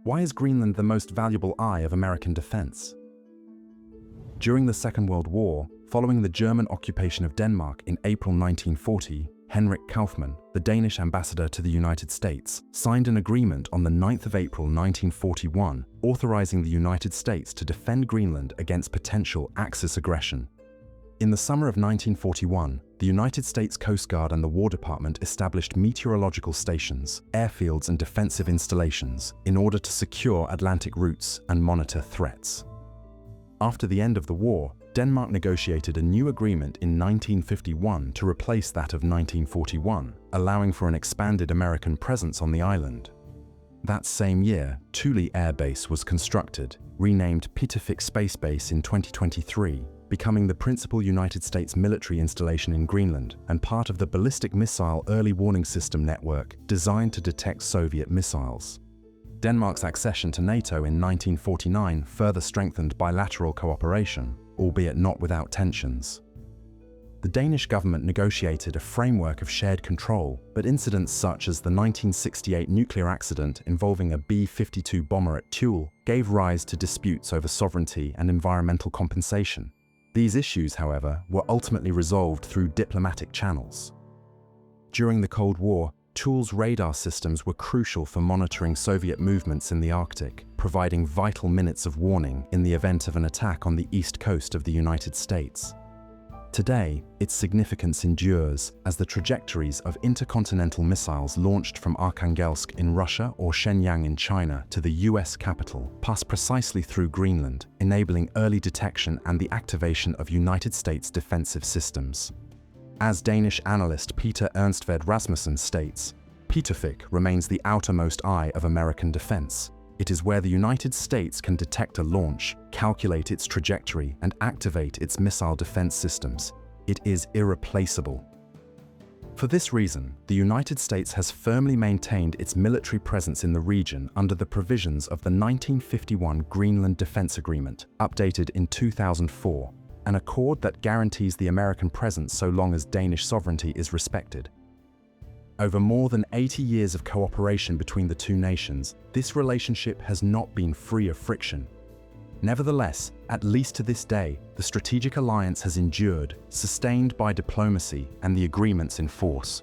Why is Greenland the most valuable eye of American defense? During the Second World War, following the German occupation of Denmark in April 1940, Henrik Kauffmann, the Danish ambassador to the United States, signed an agreement on the 9th of April 1941, authorizing the United States to defend Greenland against potential Axis aggression. In the summer of 1941, the United States Coast Guard and the War Department established meteorological stations, airfields, and defensive installations in order to secure Atlantic routes and monitor threats. After the end of the war, Denmark negotiated a new agreement in 1951 to replace that of 1941, allowing for an expanded American presence on the island. That same year, Thule Air Base was constructed, renamed Pituffik Space Base in 2023, becoming the principal United States military installation in Greenland and part of the Ballistic missile early warning system network designed to detect Soviet missiles. Denmark's accession to NATO in 1949 further strengthened bilateral cooperation, albeit not without tensions. The Danish government negotiated a framework of shared control, but incidents such as the 1968 nuclear accident involving a B-52 bomber at Thule gave rise to disputes over sovereignty and environmental compensation. These issues, however, were ultimately resolved through diplomatic channels. During the Cold War, Thule's radar systems were crucial for monitoring Soviet movements in the Arctic, providing vital minutes of warning in the event of an attack on the east coast of the United States. Today, its significance endures as the trajectories of intercontinental missiles launched from Arkhangelsk in Russia or Shenyang in China to the US capital pass precisely through Greenland, enabling early detection and the activation of United States defensive systems. As Danish analyst Peter Ernstved Rasmussen states, Pituffik remains the outermost eye of American defense. It is where the United States can detect a launch, calculate its trajectory, and activate its missile defense systems. It is irreplaceable. For this reason, the United States has firmly maintained its military presence in the region under the provisions of the 1951 Greenland Defense Agreement, updated in 2004, an accord that guarantees the American presence so long as Danish sovereignty is respected. Over more than 80 years of cooperation between the two nations, this relationship has not been free of friction. Nevertheless, at least to this day, the strategic alliance has endured, sustained by diplomacy and the agreements in force.